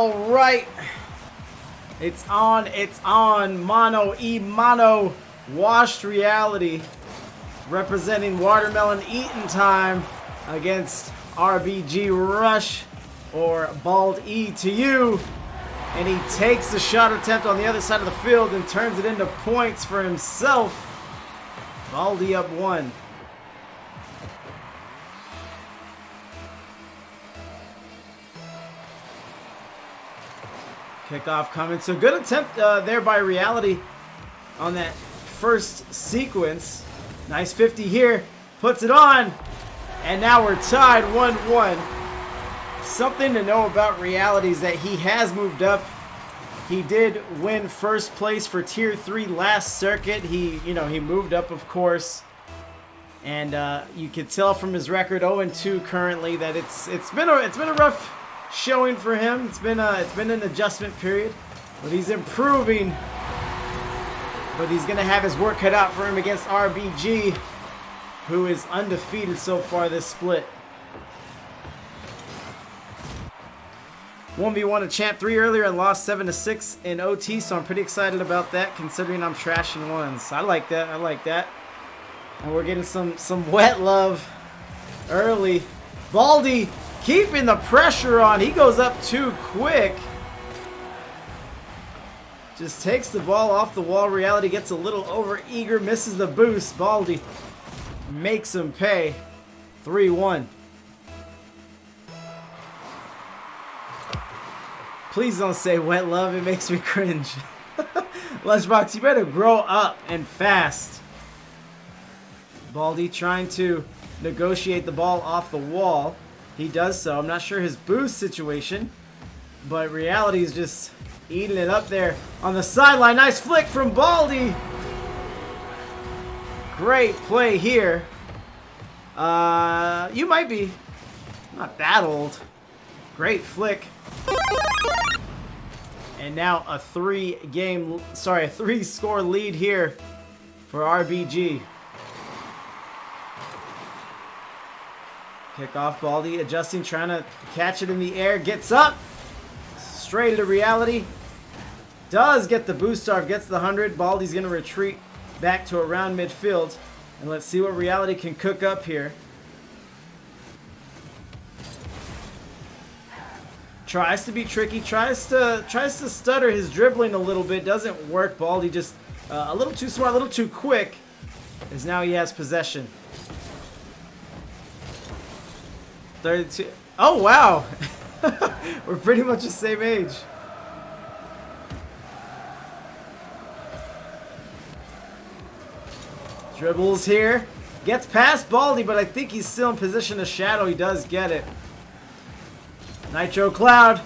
All right. It's on. It's on. Mano y mano. Washed Reality representing Watermelon Eating Time against RBG Rush, or Bald E to you. And he takes the shot attempt on the other side of the field and turns it into points for himself. Baldy up 1. Kickoff coming. So good attempt there by Reality on that first sequence. Nice 50 here. Puts it on. And now we're tied 1-1. Something to know about Reality is that he has moved up. He did win first place for Tier 3 last circuit. He moved up, of course. And you can tell from his record 0-2 currently that it's been a rough showing for him. It's been an adjustment period, but he's improving. But he's gonna have his work cut out for him against RBG, who is undefeated so far this split. 1v1 a Champ 3 earlier and lost 7-6 in OT, so I'm pretty excited about that considering I'm trashing ones. I like that. I like that. And we're getting some wet love early. Baldy keeping the pressure on. He goes up too quick. Just takes the ball off the wall. Reality gets a little over eager, misses the boost. Baldy makes him pay. 3-1. Please don't say wet love, it makes me cringe. Lunchbox, you better grow up and fast. Baldy trying to negotiate the ball off the wall. He does so. I'm not sure his boost situation, but Reality is just eating it up there on the sideline. Nice flick from Baldy. Great play here. You might be not that old. Great flick. And now a 3-score lead here for RBG. Kick off, Baldy adjusting, trying to catch it in the air. Gets up. Straight into Reality. Does get the boost off, gets the 100. Baldy's going to retreat back to around midfield. And let's see what Reality can cook up here. Tries to be tricky, tries to stutter his dribbling a little bit. Doesn't work. Baldy just a little too smart, a little too quick, as now he has possession. 32. Oh, wow. We're pretty much the same age. Dribbles here. Gets past Baldy, but I think he's still in position to shadow. He does get it. Nitro Cloud.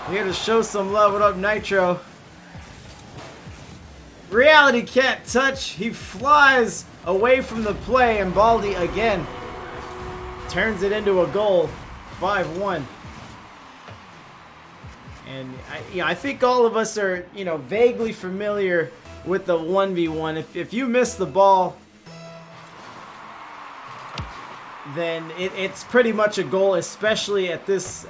Here to show some love. What up, Nitro? Reality can't touch. He flies away from the play, and Baldy again turns it into a goal. 5-1. And I think all of us are, vaguely familiar with the 1v1. If you miss the ball, then it's pretty much a goal, especially at this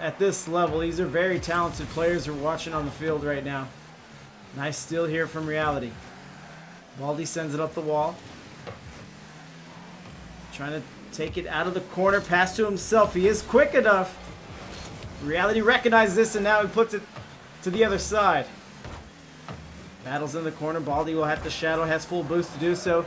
level. These are very talented players we're watching on the field right now. Nice steal here from Reality. Baldy sends it up the wall. Trying to take it out of the corner, pass to himself. He is quick enough. Reality recognizes this, and now he puts it to the other side. Battles in the corner. Baldy will have to shadow, has full boost to do so.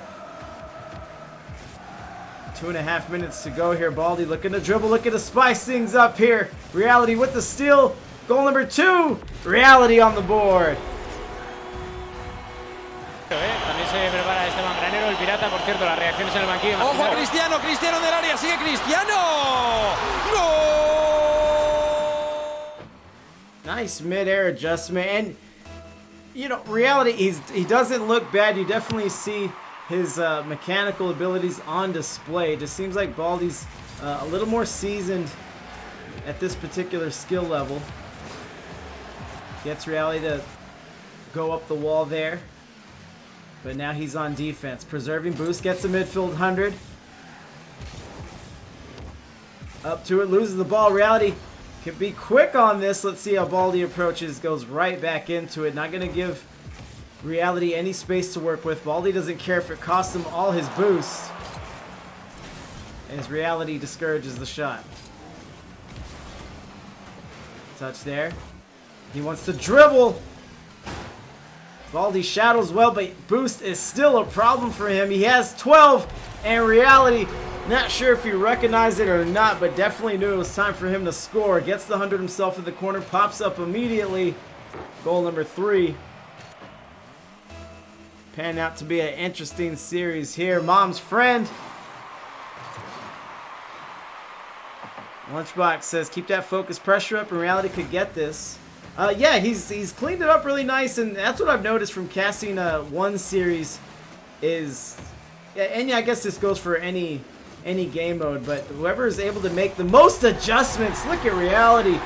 2.5 minutes to go here. Baldy looking to dribble, looking to spice things up here. Reality with the steal. Goal number 2. Reality on the board. También se prepara Esteban Granero, el pirata, por cierto, las reacciones en el banquillo. ¡Ojo, Cristiano! ¡Cristiano del área! ¡Sigue Cristiano! ¡Gol! Nice mid-air adjustment. And, Reality, he doesn't look bad. You definitely see his mechanical abilities on display. It just seems like Baldy's a little more seasoned at this particular skill level. Gets Reality to go up the wall there. But now he's on defense. Preserving boost, gets a midfield 100. Up to it, loses the ball. Reality Can be quick on this. Let's see how Baldy approaches. Goes right back into it. Not going to give Reality any space to work with. Baldy doesn't care if it costs him all his boosts. As Reality discourages the shot. Touch there. He wants to dribble. Baldy shadows well, but boost is still a problem for him. He has 12, and Reality, not sure if he recognized it or not, but definitely knew it was time for him to score. Gets the 100 himself in the corner, pops up immediately. Goal number 3. Panning out to be an interesting series here. Mom's friend. Lunchbox says, keep that focus pressure up, and Reality could get this. Yeah, he's cleaned it up really nice, and that's what I've noticed from casting one series is, and yeah, I guess this goes for any game mode, but whoever is able to make the most adjustments, look at Reality,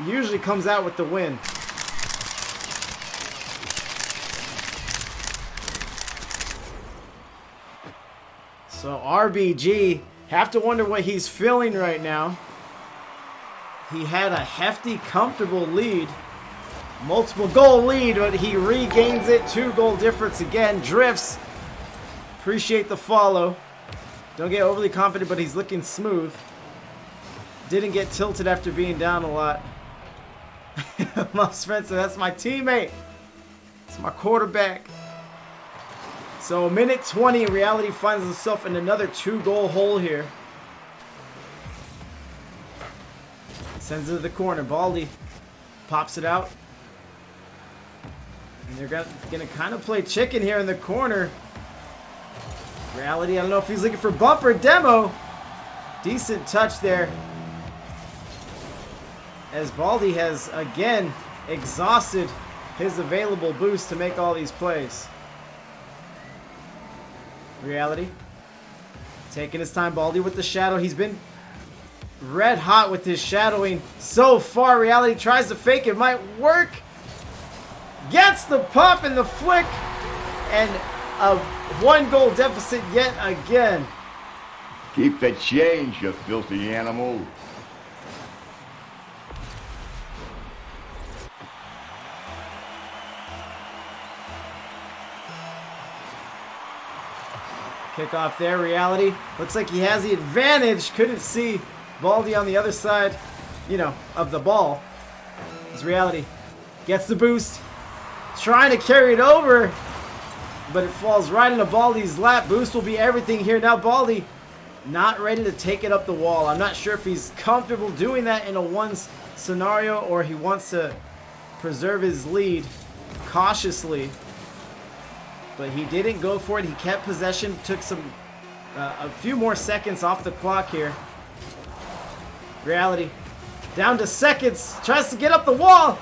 usually comes out with the win. So RBG, have to wonder what he's feeling right now. He had a hefty, comfortable lead. Multiple goal lead, but he regains it. 2-goal difference again. Drifts. Appreciate the follow. Don't get overly confident, but he's looking smooth. Didn't get tilted after being down a lot. Spencer, that's my teammate. It's my quarterback. So, minute 20, Reality finds himself in another 2-goal hole here. Sends it to the corner. Baldy pops it out. And they're gonna kind of play chicken here in the corner. Reality, I don't know if he's looking for bumper demo. Decent touch there. As Baldy has, again, exhausted his available boost to make all these plays. Reality. Taking his time. Baldy with the shadow. He's been red hot with his shadowing so far. Reality tries to fake it, might work. Gets the pop and the flick, and a 1-goal deficit yet again. Keep the change, you filthy animal. Kickoff there. Reality looks like he has the advantage. Couldn't see Baldy on the other side, you know, of the ball. It's Reality. Gets the boost. Trying to carry it over, but it falls right into Baldy's lap. Boost will be everything here. Now Baldy not ready to take it up the wall. I'm not sure if he's comfortable doing that in a ones scenario or he wants to preserve his lead cautiously. But he didn't go for it. He kept possession. Took a few more seconds off the clock here. Reality down to seconds. Tries to get up the wall.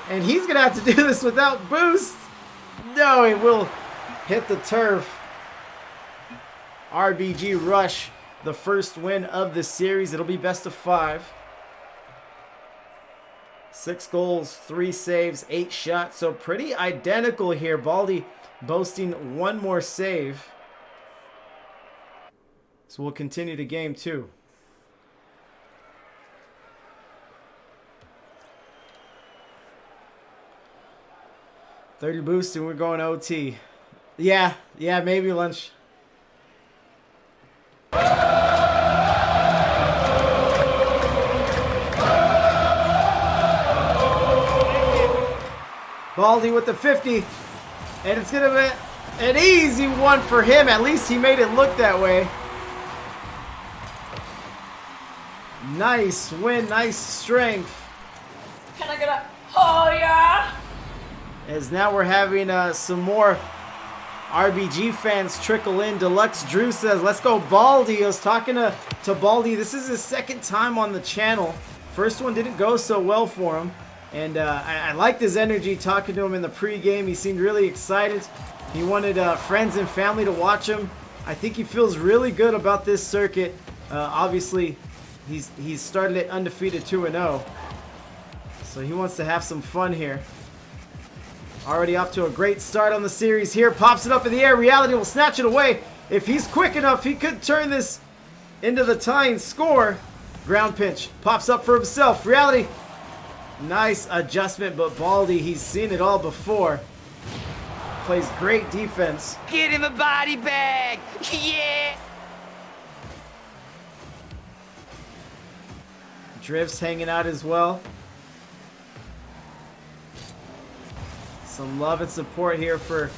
And he's going to have to do this without boost. No, it will hit the turf. RBG rush. The first win of the series. It'll be best of 5. 6 goals, 3 saves, 8 shots. So pretty identical here. Baldy boasting 1 more save. So we'll continue to game 2. $30 boost and we're going OT. Yeah, maybe lunch. Baldy with the 50. And it's going to be an easy one for him. At least he made it look that way. Nice win, nice strength. Can I get a, oh yeah? As now we're having some more RBG fans trickle in. Deluxe Drew says, let's go Baldy. I was talking to Baldy. This is his 2nd time on the channel. First one didn't go so well for him. And I liked his energy talking to him in the pregame. He seemed really excited. He wanted friends and family to watch him. I think he feels really good about this circuit. Obviously, he's started it undefeated 2-0. So he wants to have some fun here. Already off to a great start on the series here. Pops it up in the air. Reality will snatch it away. If he's quick enough, he could turn this into the tying score. Ground pinch. Pops up for himself. Reality. Nice adjustment, but Baldy, he's seen it all before. Plays great defense. Get him a body bag. Yeah. Drift's hanging out as well. Some love and support here for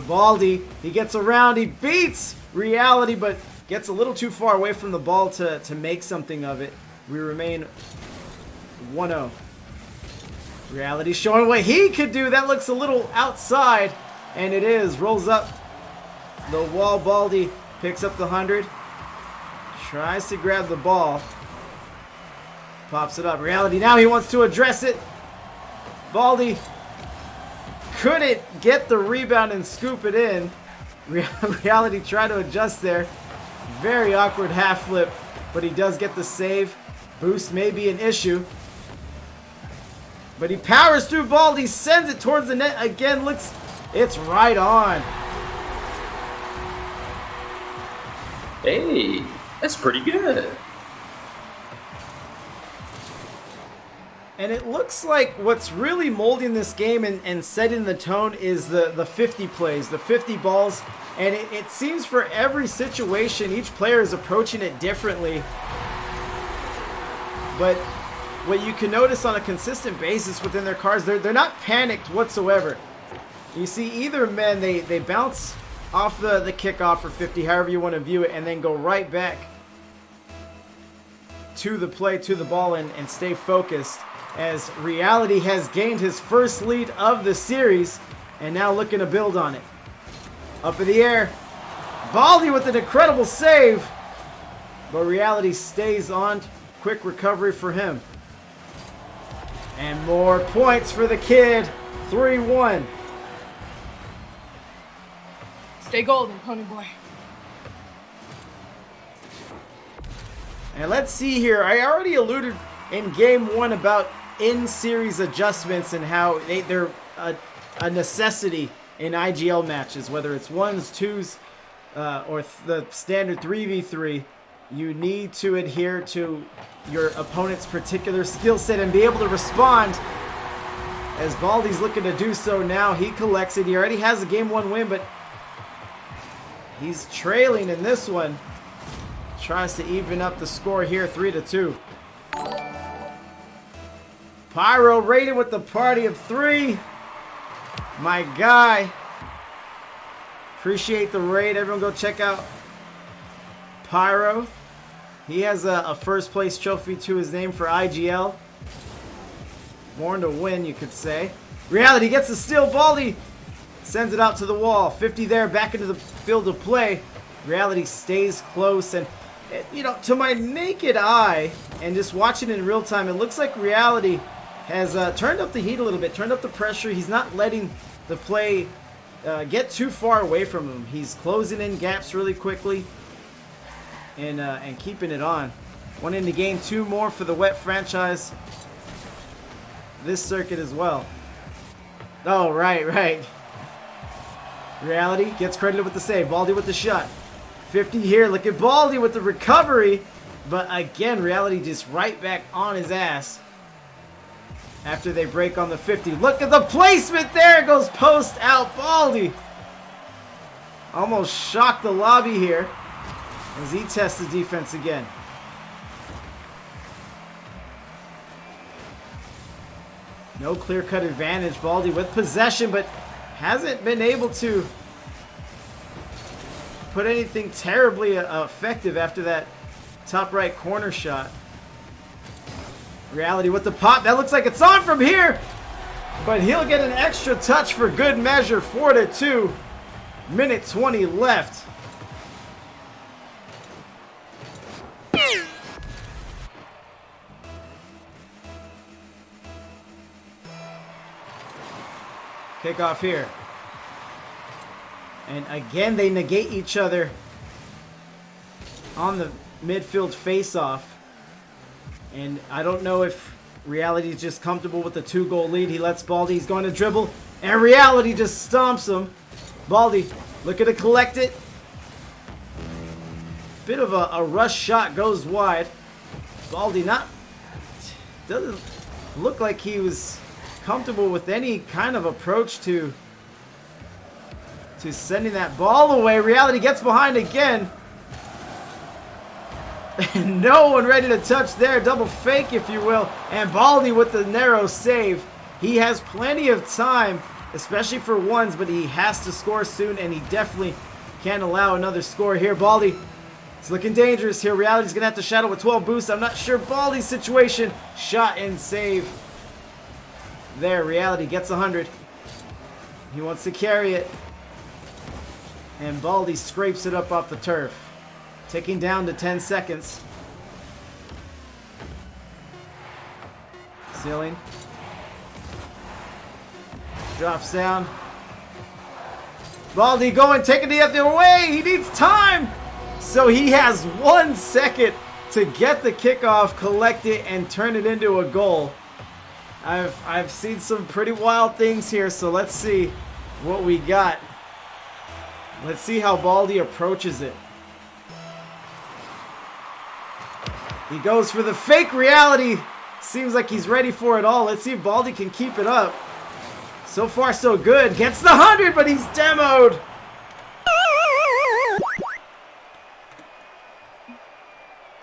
Baldy. He gets around, he beats Reality, but gets a little too far away from the ball to make something of it. We remain 1-0. Reality showing what he could do. That looks a little outside, and it is. Rolls up the wall. Baldy picks up the 100. Tries to grab the ball. Pops it up. Reality now he wants to address it. Baldy couldn't get the rebound and scoop it in. Reality tried to adjust there. Very awkward half flip, but he does get the save. Boost may be an issue. But he powers through Baldy, sends it towards the net again. Looks, it's right on. Hey, that's pretty good. And it looks like what's really molding this game and setting the tone is the 50 plays, the 50 balls. And it seems for every situation, each player is approaching it differently. But what you can notice on a consistent basis within their cards, they're not panicked whatsoever. You see either men, they bounce off the kickoff for 50, however you want to view it, and then go right back to the play, to the ball, and stay focused. As Reality has gained his first lead of the series and now looking to build on it. Up in the air. Baldy with an incredible save. But Reality stays on. Quick recovery for him. And more points for the kid. 3-1. Stay golden, pony boy. And let's see here. I already alluded in game 1 about in-series adjustments and how they're a necessity in IGL matches, whether it's 1s, 2s, or the standard 3v3. You need to adhere to your opponent's particular skill set and be able to respond. As Baldy's looking to do so now, he collects it. He already has a game 1 win, but he's trailing in this one. Tries to even up the score here, 3-2. Pyro rated with the party of 3. My guy. Appreciate the raid. Everyone go check out Pyro. He has a first place trophy to his name for IGL. Born to win, you could say. Reality gets the steal. Baldy sends it out to the wall. 50 there, back into the field of play. Reality stays close, and you know, to my naked eye and just watching it in real time, it looks like Reality has turned up the heat a little bit, turned up the pressure. He's not letting the play get too far away from him. He's closing in gaps really quickly and keeping it on. One in the game, 2 more for the Wet franchise this circuit as well. Oh, right. Reality gets credited with the save. Baldy with the shot. 50 here. Look at Baldy with the recovery. But again, Reality just right back on his ass after they break on the 50. Look at the placement there. It goes post out. Baldy almost shocked the lobby here as he tests the defense again. No clear-cut advantage. Baldy with possession, but hasn't been able to put anything terribly effective after that top right corner shot. Reality with the pop. That looks like it's on from here, but he'll get an extra touch for good measure. 4-2. Minute 20 left. Kickoff here. And again, they negate each other on the midfield face-off. And I don't know if Reality's just comfortable with the 2-goal lead. He lets Baldy, he's going to dribble, and Reality just stomps him. Baldy looking to collect it. bit of a rush shot goes wide. Baldy doesn't look like he was comfortable with any kind of approach to sending that ball away. Reality gets behind again. And no one ready to touch there. Double fake, if you will. And Baldy with the narrow save. He has plenty of time, especially for ones, but he has to score soon, and he definitely can't allow another score here. Baldy is looking dangerous here. Reality's going to have to shadow with 12 boosts. I'm not sure Baldy's situation. Shot and save. There, Reality gets 100. He wants to carry it. And Baldy scrapes it up off the turf. Ticking down to 10 seconds. Ceiling. Drops down. Baldy going, taking the other way. He needs time. So he has 1 second to get the kickoff, collect it, and turn it into a goal. I've seen some pretty wild things here, so let's see what we got. Let's see how Baldy approaches it. He goes for the fake. Reality. Seems like he's ready for it all. Let's see if Baldy can keep it up. So far, so good. Gets the 100, but he's demoed.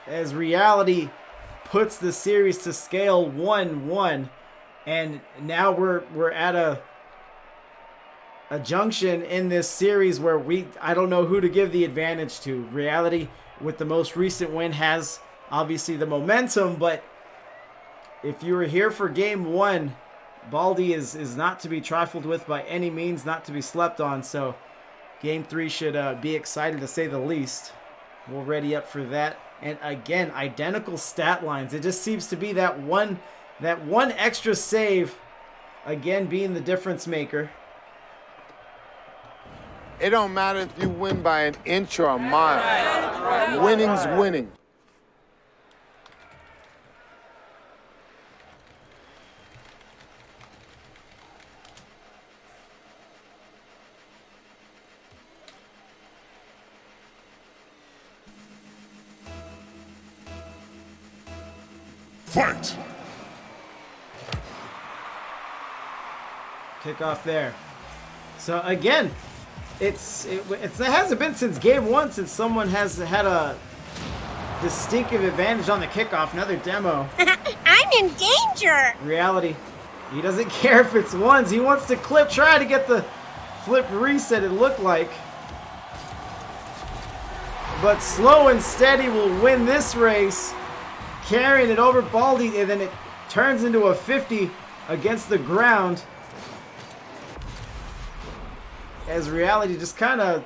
As Reality puts the series to scale 1-1. And now we're at a junction in this series where I don't know who to give the advantage to. Reality, with the most recent win, has obviously the momentum, but if you were here for game 1, Baldy is not to be trifled with by any means, not to be slept on. So game 3 should be exciting to say the least. We'll ready up for that. And again, identical stat lines. It just seems to be that one extra save, again, being the difference maker. It don't matter if you win by an inch or a mile. Winning's winning. Fight! Kickoff there. So again, it hasn't been since game 1 since someone has had a distinctive advantage on the kickoff. Another demo. I'm in danger. Reality. He doesn't care if it's ones. He wants to try to get the flip reset, it looked like. But slow and steady will win this race. Carrying it over Baldy, and then it turns into a 50 against the ground. As Reality just kind of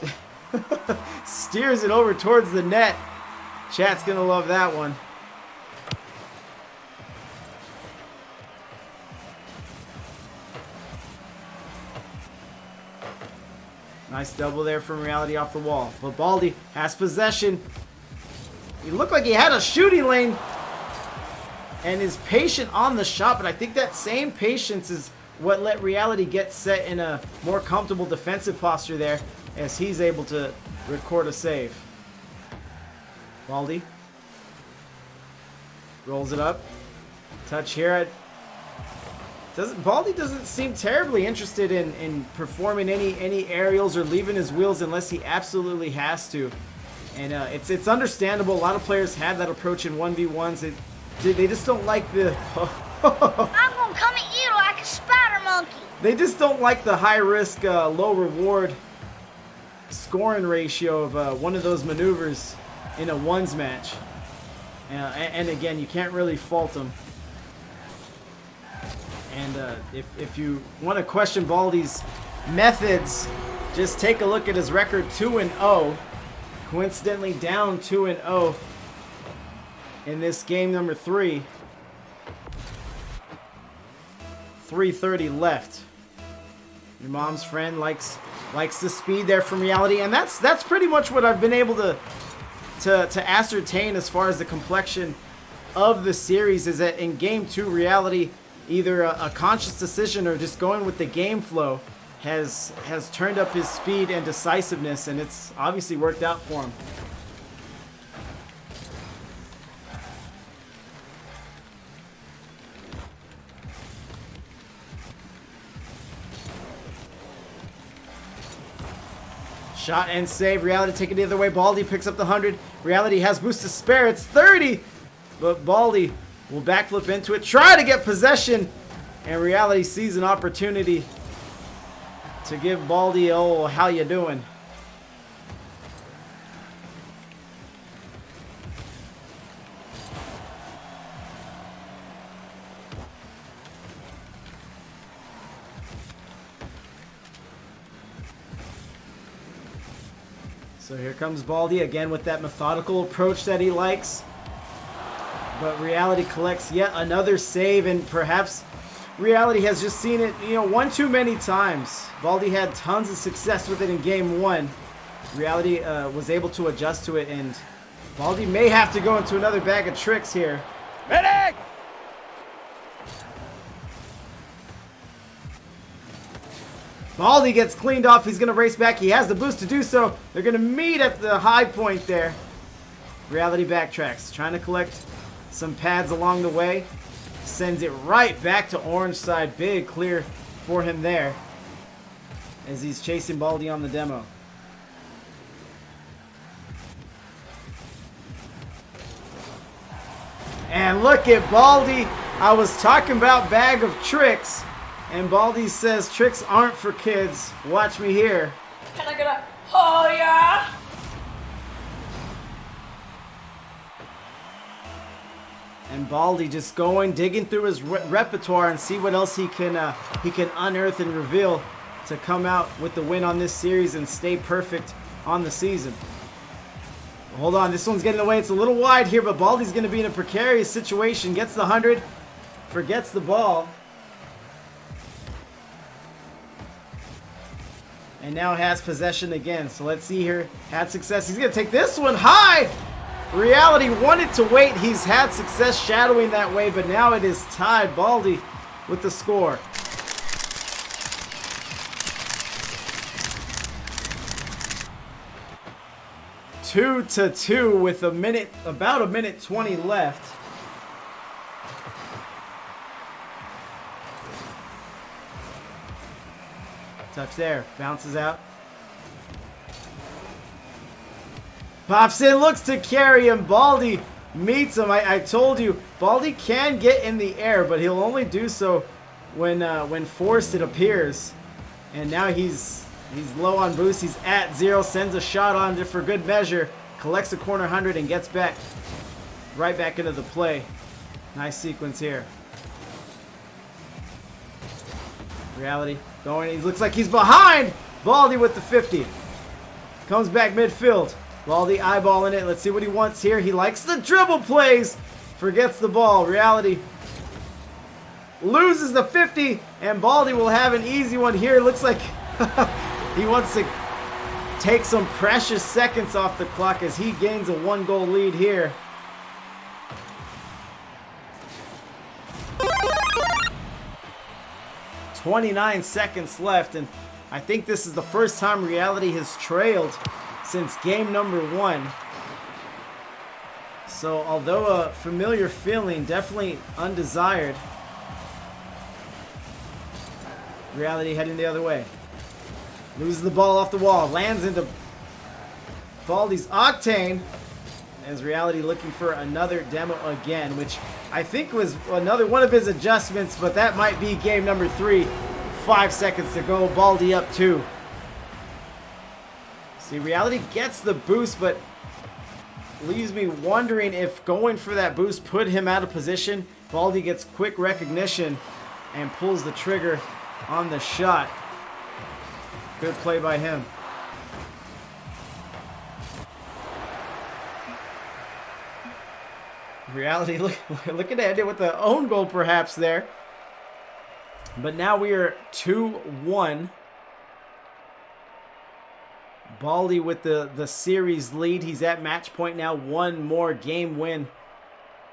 steers it over towards the net. Chat's going to love that one. Nice double there from Reality off the wall. But Baldy has possession. He looked like he had a shooting lane and is patient on the shot, but I think that same patience is what let Reality get set in a more comfortable defensive posture there as he's able to record a save. Baldy rolls it up. Touch here. Baldy doesn't seem terribly interested in performing any aerials or leaving his wheels unless he absolutely has to. And it's understandable. A lot of players have that approach in 1v1s. They just don't like the... I'm gonna come at you like a spider monkey. They just don't like the high-risk, low-reward scoring ratio of one of those maneuvers in a ones match. And again, you can't really fault them. And if you want to question Baldy's methods, just take a look at his record, 2-0. Coincidentally, down 2-0 in this game number 3. 3:30 left. Your mom's friend likes the speed there from Reality, and that's pretty much what I've been able to ascertain as far as the complexion of the series. Is that in game 2, Reality, either a conscious decision or just going with the game flow, has turned up his speed and decisiveness, and it's obviously worked out for him. Shot and save. Reality taking it the other way. Baldy picks up the 100. Reality has boost to spare. It's 30. But Baldy will backflip into it. Try to get possession. And Reality sees an opportunity to give Baldy, oh, how you doing? So here comes Baldy again with that methodical approach that he likes. But Reality collects yet another save, and perhaps Reality has just seen it, one too many times. Baldy had tons of success with it in game 1. Reality was able to adjust to it, and Baldy may have to go into another bag of tricks here. Medic! Baldy gets cleaned off. He's going to race back. He has the boost to do so. They're going to meet at the high point there. Reality backtracks, trying to collect some pads along the way. Sends it right back to orange side. Big clear for him there as he's chasing Baldy on the demo. And look at Baldy. I was talking about bag of tricks. And Baldy says tricks aren't for kids. Watch me here. Can I get a oh yeah? And Baldy just digging through his repertoire and see what else he can unearth and reveal to come out with the win on this series and stay perfect on the season. Hold on, this one's getting away. It's a little wide here, but Baldy's going to be in a precarious situation. Gets the 100, forgets the ball. And now has possession again. So let's see here. Had success. He's going to take this one high. Reality wanted to wait. He's had success shadowing that way, but now it is tied. Baldy with the score. Two to 2 with about a minute 20 left. Touch there, bounces out. Pops in, looks to carry him. Baldy meets him. I told you, Baldy can get in the air, but he'll only do so when forced, it appears. And now he's low on boost. He's at 0, sends a shot on for good measure, collects a corner 100 and gets back right back into the play. Nice sequence here. Reality going, he looks like he's behind. Baldy with the 50. Comes back midfield. Baldy eyeballing it. Let's see what he wants here. He likes the dribble plays. Forgets the ball. Reality loses the 50, and Baldy will have an easy one here. Looks like he wants to take some precious seconds off the clock as he gains a 1-goal lead here. .29 seconds left, and I think this is the first time Reality has trailed since game number 1. So although a familiar feeling, definitely undesired. Reality heading the other way. Loses the ball off the wall, lands into Baldy's Octane, as Reality looking for another demo again, which I think was another one of his adjustments, but that might be game number 3. 5 seconds to go, Baldy up 2. See, Reality gets the boost, but leaves me wondering if going for that boost put him out of position. Baldy gets quick recognition and pulls the trigger on the shot. Good play by him. Reality looking at it with the own goal perhaps there. But now we are 2-1. Baldy with the series lead. He's at match point now. One more game win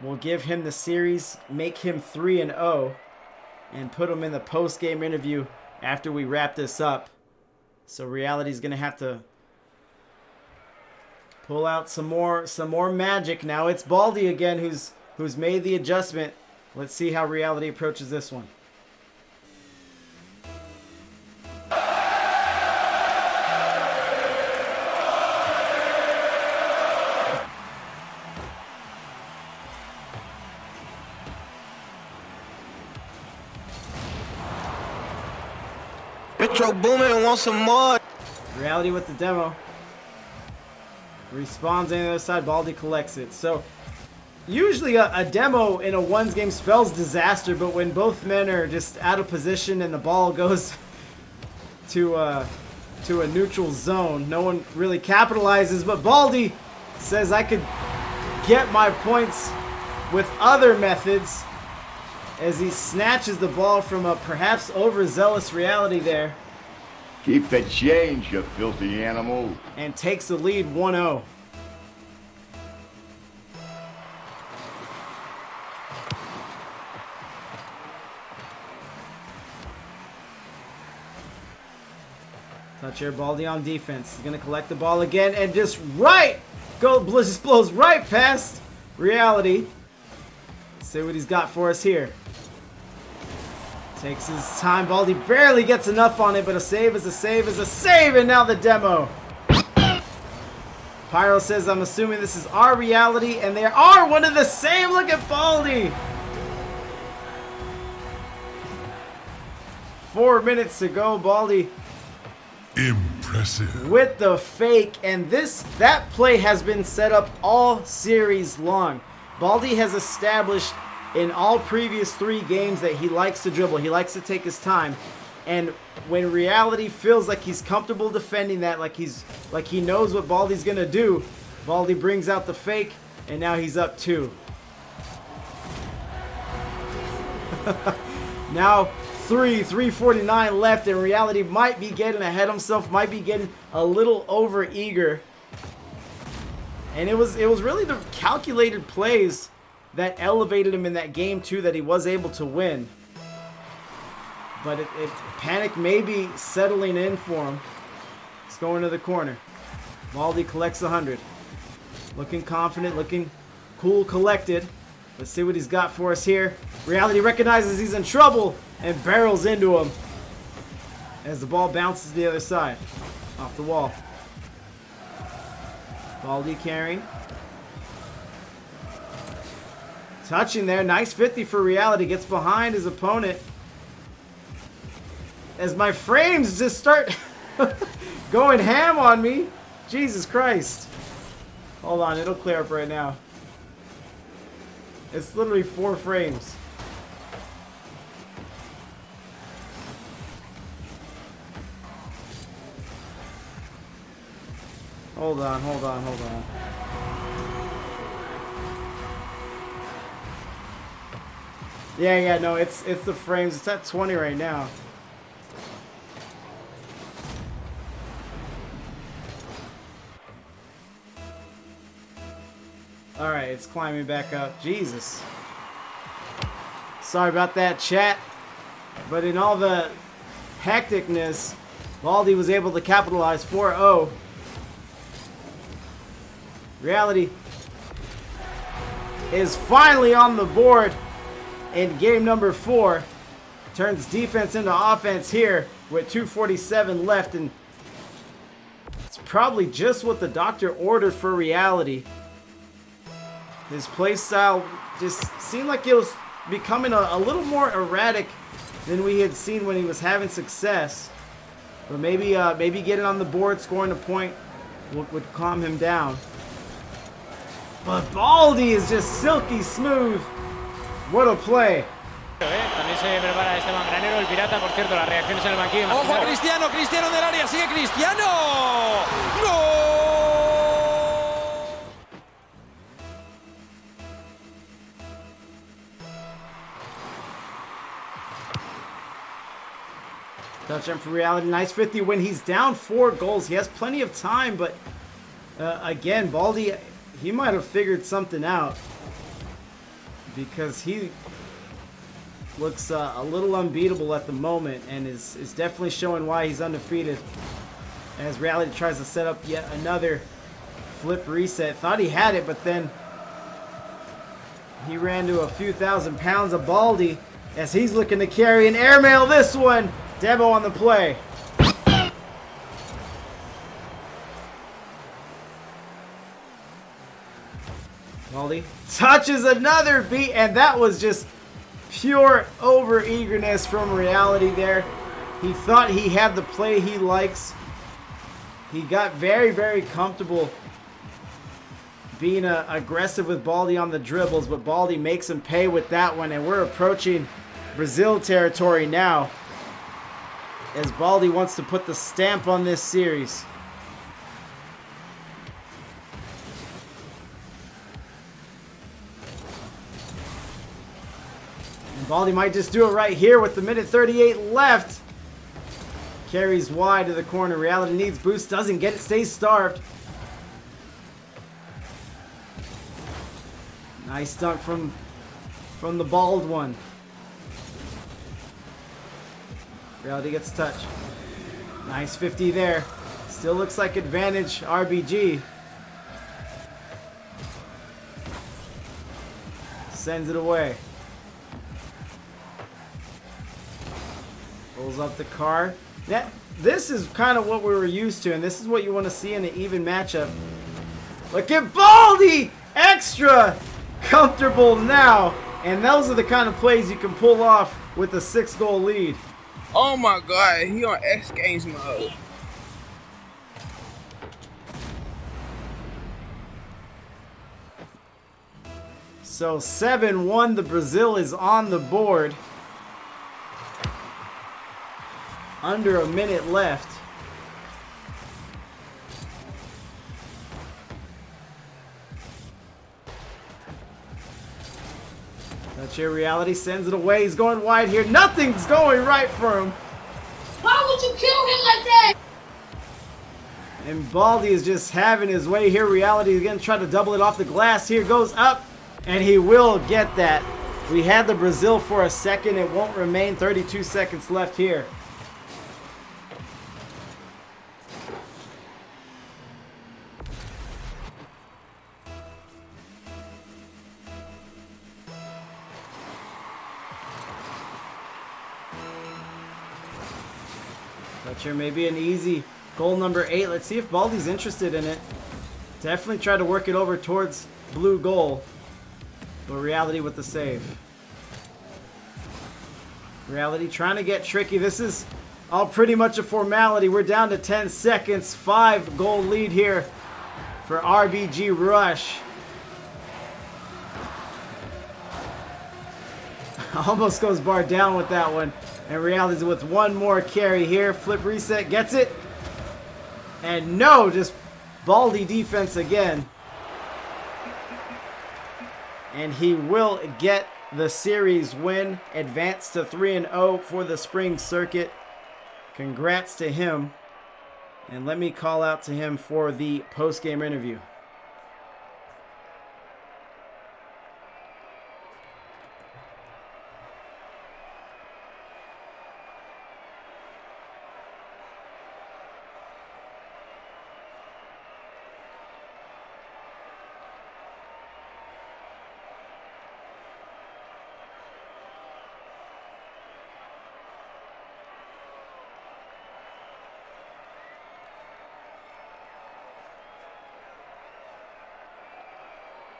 will give him the series, make him 3-0, and put him in the post-game interview after we wrap this up. So Reality's going to have to pull out some more magic. Now it's Baldy again who's made the adjustment. Let's see how Reality approaches this one. Metro booming, want some more. Reality with the demo. Respawns on the other side. Baldy collects it. So usually a demo in a ones game spells disaster, but when both men are just out of position and the ball goes to a neutral zone, no one really capitalizes. But Baldy says I could get my points with other methods as he snatches the ball from a perhaps overzealous Reality there. Keep the change, you filthy animal. And takes the lead 1-0. Touch air, Baldy on defense. He's going to collect the ball again and just just blows right past Reality. Let's see what he's got for us here. Takes his time. Baldy barely gets enough on it, but a save is a save is a save, and now the demo. Pyro says, I'm assuming this is our Reality, and they are one of the same. Look at Baldy. 4 minutes to go. Baldy impressive with the fake, and that play has been set up all series long. Baldy has established in all previous 3 games that he likes to dribble. He likes to take his time. And when Reality feels like he's comfortable defending that, like he knows what Baldy's gonna do, Baldy brings out the fake, and now he's up 2. Now 3:49 left, and Reality might be getting ahead of himself, might be getting a little over eager. And it was really the calculated plays that elevated him in that game too, that he was able to win. But panic may be settling in for him. He's going to the corner. Baldy collects 100. Looking confident, looking cool, collected. Let's see what he's got for us here. Reality recognizes he's in trouble and barrels into him as the ball bounces to the other side. Off the wall. Baldy carrying. Touching there. Nice 50 for Reality. Gets behind his opponent. As my frames just start going ham on me. Jesus Christ. Hold on. It'll clear up right now. It's literally 4 frames. Hold on. Yeah, no, it's the frames. It's at 20 right now. Alright, it's climbing back up. Jesus. Sorry about that, chat. But in all the hecticness, Baldy was able to capitalize 4-0. Reality is finally on the board in game number 4. Turns defense into offense here with 2:47 left, and it's probably just what the doctor ordered for Reality. His play style just seemed like it was becoming a little more erratic than we had seen when he was having success. But maybe getting on the board, scoring a point would calm him down. But Baldy is just silky smooth. What a play. También se prepara este mangranero, el pirata, por cierto, las reacciones en el banquillo. Ojo a Cristiano, Cristiano del área, sigue Cristiano. ¡Gol! Touchdown for Reality. Nice 50 when he's down 4 goals. He has plenty of time, but again, Baldy, he might have figured something out, because he looks a little unbeatable at the moment, and is definitely showing why he's undefeated. As Reality tries to set up yet another flip reset. Thought he had it, but then he ran to a few thousand pounds of Baldy as he's looking to carry an airmail this one. Debo on the play. Baldy touches another beat, and that was just pure over-eagerness from Reality there. He thought he had the play he likes. He got very, very comfortable being aggressive with Baldy on the dribbles, but Baldy makes him pay with that one, and we're approaching Brazil territory now as Baldy wants to put the stamp on this series. And Baldy might just do it right here with the minute 38 left. Carries wide to the corner. Reality needs boost, doesn't get it, stays starved. Nice dunk from the bald one. Reality gets touched. Nice 50 there. Still looks like advantage RBG. Sends it away. Pulls up the card. This is kind of what we were used to, and this is what you want to see in an even matchup. Look at Baldy! Extra comfortable now, and those are the kind of plays you can pull off with a 6-goal lead. Oh my god, he on X Games mode. So 7-1, the Brazil is on the board. Under a minute left. That's your reality. Sends it away. He's going wide here. Nothing's going right for him. Why would you kill him like that? And Baldy is just having his way here. Reality is going to try to double it off the glass here. Goes up, and he will get that. We had the Brazil for a second. It won't remain. 32 seconds left here. Here maybe an easy goal number 8. Let's see if Baldy's interested in it. Definitely try to work it over towards blue goal. But Reality with the save. Reality trying to get tricky. This is all pretty much a formality. We're down to 10 seconds. 5-goal lead here for RBG Rush. Almost goes bar down with that one. And Reality's with one more carry here. Flip reset, gets it. And no, just Baldy defense again. And he will get the series win. Advance to 3-0 for the spring circuit. Congrats to him. And let me call out to him for the post-game interview.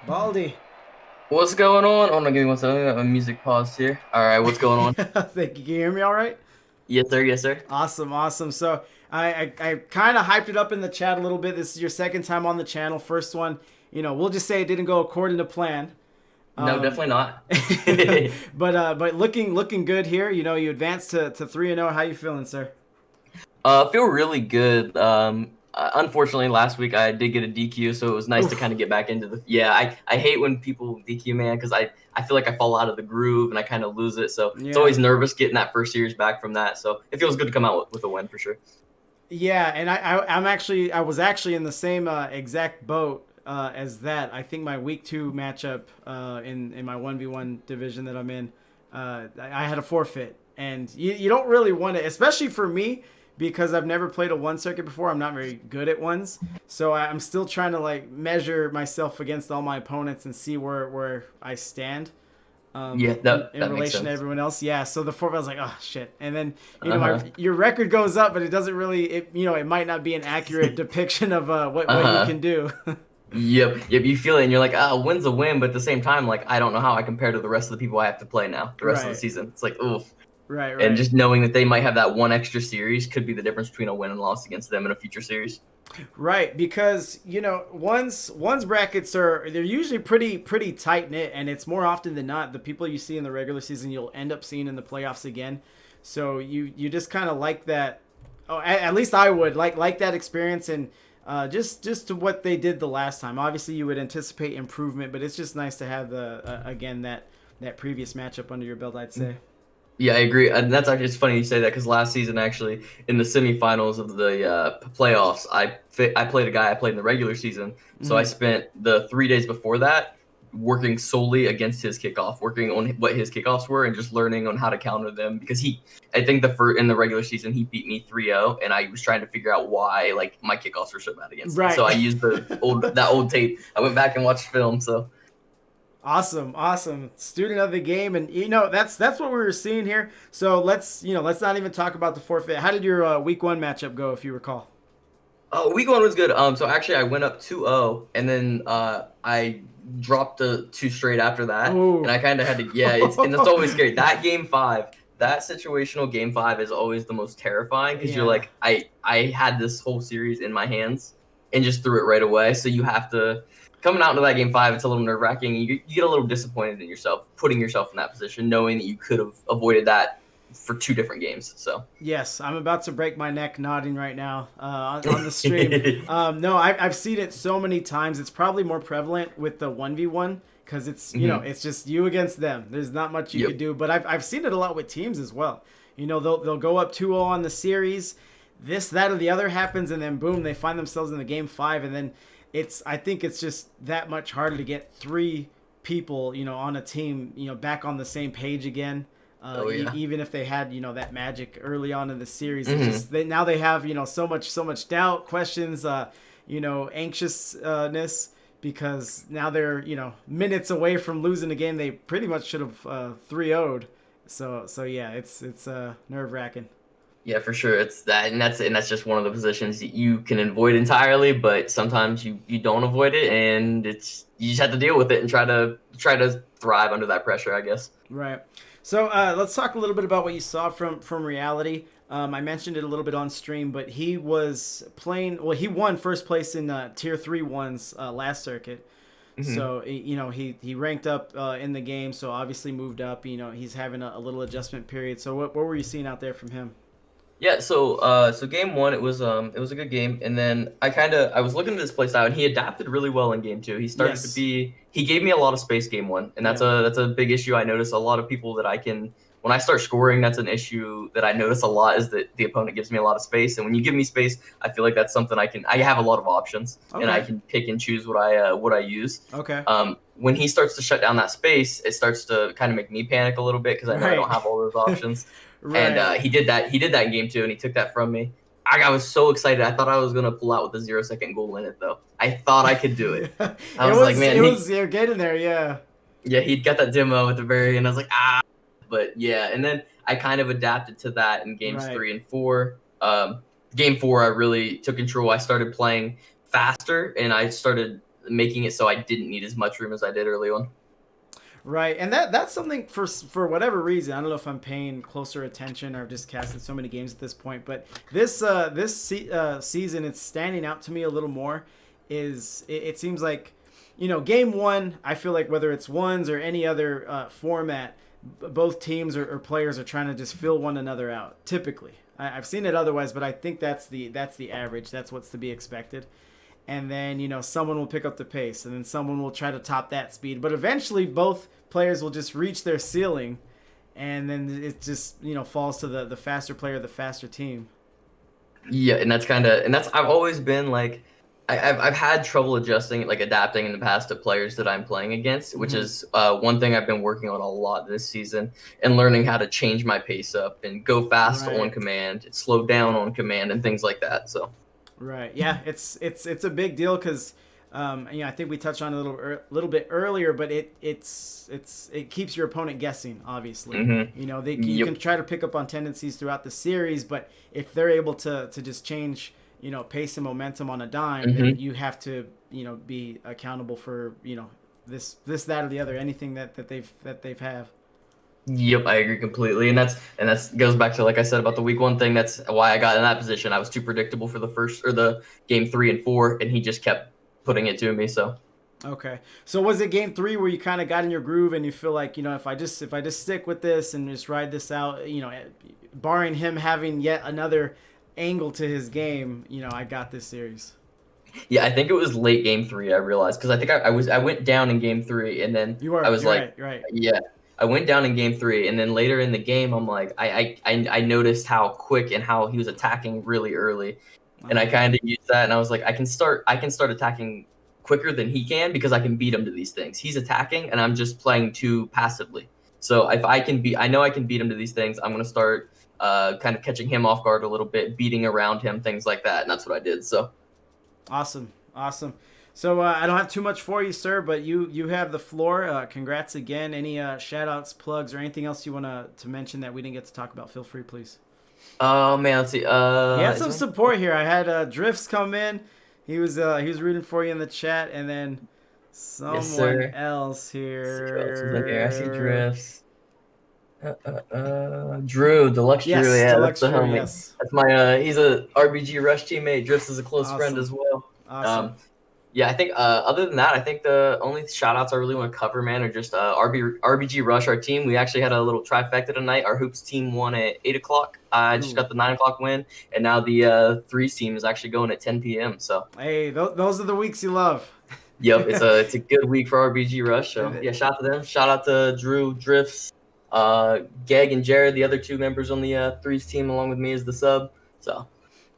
Baldy. What's going on? Oh, no, give me one second. I got my music paused here. All right, what's going on? Thank you. Can you hear me all right? Yes, sir. Yes, sir. Awesome, awesome. So I kind of hyped it up in the chat a little bit. This is your second time on the channel. First one, you know, we'll just say it didn't go according to plan. No, definitely not. but looking good here. You know, you advanced to 3-0. How you feeling, sir? I feel really good. Unfortunately, last week I did get a DQ, so it was nice to kind of get back into the. Yeah, I hate when people DQ, man, because I feel like I fall out of the groove and I kind of lose it. So It's always nervous getting that first series back from that. So it feels good to come out with a win for sure. Yeah, and I was actually in the same exact boat as that. I think my week 2 matchup in my 1v1 division that I'm in, I had a forfeit, and you don't really want to, especially for me. Because I've never played a 1 circuit before, I'm not very good at ones. So I'm still trying to like measure myself against all my opponents and see where I stand. In relation to everyone else. Yeah. So the 4th, I was like, oh shit. And then your record goes up, but it doesn't really. It might not be an accurate depiction of what you can do. Yep. You feel it, and you're like, a win's a win, but at the same time, like I don't know how I compare to the rest of the people I have to play now. The rest of the season, it's like, oof. Right. And just knowing that they might have that one extra series could be the difference between a win and loss against them in a future series. Right, because one's brackets they're usually pretty tight knit, and it's more often than not the people you see in the regular season you'll end up seeing in the playoffs again. So you just kind of like that. Oh, at least I would like that experience, and just to what they did the last time. Obviously, you would anticipate improvement, but it's just nice to have the again that previous matchup under your belt, I'd say. Yeah, I agree, and that's actually, it's funny you say that because last season, actually, in the semifinals of the playoffs, I played a guy I played in the regular season, so I spent the 3 days before that working solely against his kickoff, working on what his kickoffs were, and just learning on how to counter them. Because I think in the regular season he beat me 3-0, and I was trying to figure out why my kickoffs were so bad against him. So I used that old tape. I went back and watched film. So. Awesome. Student of the game, and that's what we were seeing here. So let's not even talk about the forfeit. How did your week 1 matchup go, if you recall? Oh, week 1 was good. So actually I went up 2-0, and then I dropped the 2 straight after that. Ooh. And I kind of had to and it's always scary. That game 5, that situational game 5 is always the most terrifying, because you're like, I had this whole series in my hands and just threw it right away. So you have to. Coming out into that game 5, it's a little nerve-wracking. You get a little disappointed in yourself, putting yourself in that position, knowing that you could have avoided that for 2 different games. So yes, I'm about to break my neck nodding right now on the stream. No, I've seen it so many times. It's probably more prevalent with the 1v1, because it's it's just you against them. There's not much you could do. But I've seen it a lot with teams as well. They'll go up 2-0 on the series. This, that, or the other happens, and then boom, they find themselves in the game 5, and then. I think it's just that much harder to get 3 people, on a team, back on the same page again. Even if they had, that magic early on in the series, it's just now they have, so much doubt, questions, anxiousness, because now they're, minutes away from losing a game they pretty much should have 3-0'd. So yeah, it's nerve-wracking. Yeah, for sure. It's that, and that's just one of the positions that you can avoid entirely, but sometimes you don't avoid it, and you just have to deal with it and try to thrive under that pressure, I guess. Right. So let's talk a little bit about what you saw from Reality. I mentioned it a little bit on stream, but he was playing. Well, he won first place in Tier 3 ones last circuit. Mm-hmm. So he ranked up in the game, so obviously moved up. He's having a little adjustment period. So what were you seeing out there from him? Yeah, so game 1, it was a good game, and then I was looking at his play style, and he adapted really well in game 2. He started he gave me a lot of space game 1, and that's a big issue. I notice a lot of people when I start scoring, that's an issue that I notice a lot, is that the opponent gives me a lot of space, and when you give me space, I feel like that's something I have a lot of options, and I can pick and choose what I use. Okay. When he starts to shut down that space, it starts to kind of make me panic a little bit, because I know I don't have all those options. Right. And he did that in game 2, and he took that from me. I was so excited. I thought I was gonna pull out with a 0-second goal in it, though. I thought I could do it. I was like, man, you're getting there, yeah. Yeah, he'd got that demo at the very end. I was like, but yeah. And then I kind of adapted to that in games 3 and 4. Game 4, I really took control. I started playing faster, and I started making it so I didn't need as much room as I did early on. Right, and that's something for whatever reason. I don't know if I'm paying closer attention or I've just casted so many games at this point, but this season, it's standing out to me a little more. It seems like, game 1, I feel like whether it's ones or any other format, both teams or players are trying to just fill one another out. Typically, I've seen it otherwise, but I think that's the average. That's what's to be expected. And then, someone will pick up the pace, and then someone will try to top that speed. But eventually, both players will just reach their ceiling, and then it just, falls to the faster player, the faster team. Yeah, and I've always been like, I've had trouble adapting in the past to players that I'm playing against, which is one thing I've been working on a lot this season, and learning how to change my pace up and go fast on command, and slow down on command, and things like that. So. Right. Yeah. It's a big deal because, I think we touched on it a little bit earlier, but it keeps your opponent guessing. Obviously, you can try to pick up on tendencies throughout the series, but if they're able to just change, pace and momentum on a dime, then you have to, be accountable for, this, that, or the other, anything that they've have. Yep, I agree completely, and that's goes back to like I said about the week 1 thing. That's why I got in that position. I was too predictable for the first or the game 3 and 4, and he just kept putting it to me. So Okay. So was it game 3 where you kind of got in your groove and you feel like, if I just stick with this and just ride this out, barring him having yet another angle to his game, I got this series. yeah, I think it was late game 3. I realized because I think I went down in game 3, and then You were. I was You're like, right. You're right. yeah, I went down in game 3, and then later in the game, I'm like, I noticed how quick and how he was attacking really early, and I kind of used that, and I was like, I can start attacking quicker than he can because I can beat him to these things. He's attacking, and I'm just playing too passively. So if I know I can beat him to these things. I'm gonna start kind of catching him off guard a little bit, beating around him, things like that, and that's what I did. So. Awesome. So I don't have too much for you, sir, but you have the floor. Congrats again. Any shout outs, plugs, or anything else you want to mention that we didn't get to talk about, feel free, please. Oh man, let's see. He had some support here. I had Drifts come in. He was rooting for you in the chat, and then someone else here. I see Drifts. Drew, Deluxe Yes, Drew, yeah, Deluxe that's the Drew, homie. yes. That's my he's a RBG Rush teammate. Drifts is a close Awesome. friend as well. Awesome. Yeah, I think other than that, I think the only shout outs I really want to cover, man, are just RBG Rush, our team. We actually had a little trifecta tonight. Our hoops team won at 8 o'clock. I just got the 9 o'clock win, and now the threes team is actually going at 10 p.m. So hey, those are the weeks you love. Yep, it's a good week for RBG Rush. So yeah, shout out to them. Shout out to Drew, Drifts, Geg, and Jared, the other 2 members on the threes team, along with me as the sub. So.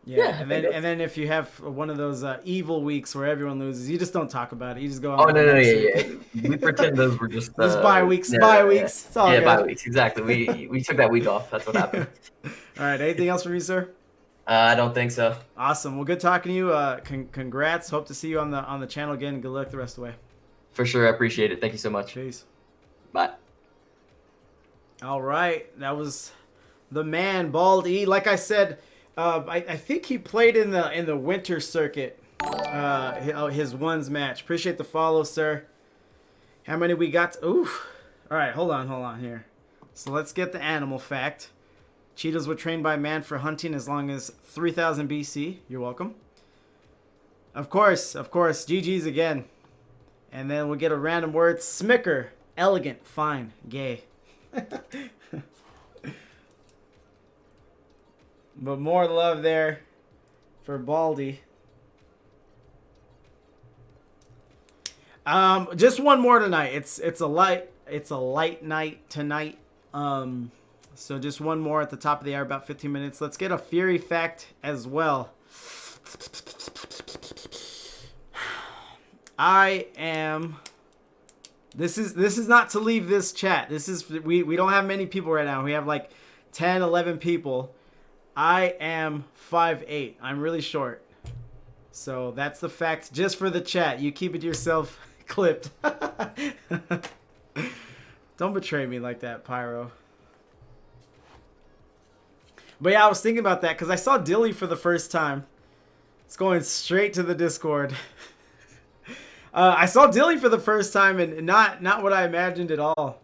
Yeah, and then if you have one of those evil weeks where everyone loses, you just don't talk about it. You just go on. Oh no, yeah. We pretend those were just bye weeks. Yeah, bye weeks. It's all good. Bye weeks. Exactly. We took that week off. That's what happened. All right. Anything else from you, sir? I don't think so. Awesome. Well, good talking to you. Congrats. Hope to see you on the channel again. Good luck the rest of the way. For sure. I appreciate it. Thank you so much. Peace. Bye. All right. That was the man, Bald E. Like I said. I think he played in the winter circuit, his ones match. Appreciate the follow, sir. How many we got? Oof. All right, hold on here. So let's get the animal fact. Cheetahs were trained by man for hunting as long as 3000 BC. You're welcome. Of course. GG's again. And then we'll get a random word. Smicker. Elegant. Fine. Gay. But more love there for Baldy. Just one more tonight. It's a light night tonight. So just one more at the top of the hour, about 15 minutes. Let's get a Fury fact as well. This is not to leave this chat. This is we don't have many people right now. We have like 10, 11 people. I am 5'8". I'm really short. So that's the fact just for the chat. You keep it to yourself clipped. Don't betray me like that, Pyro. But yeah, I was thinking about that because I saw Dilly for the first time. It's going straight to the Discord. I saw Dilly for the first time and not what I imagined at all.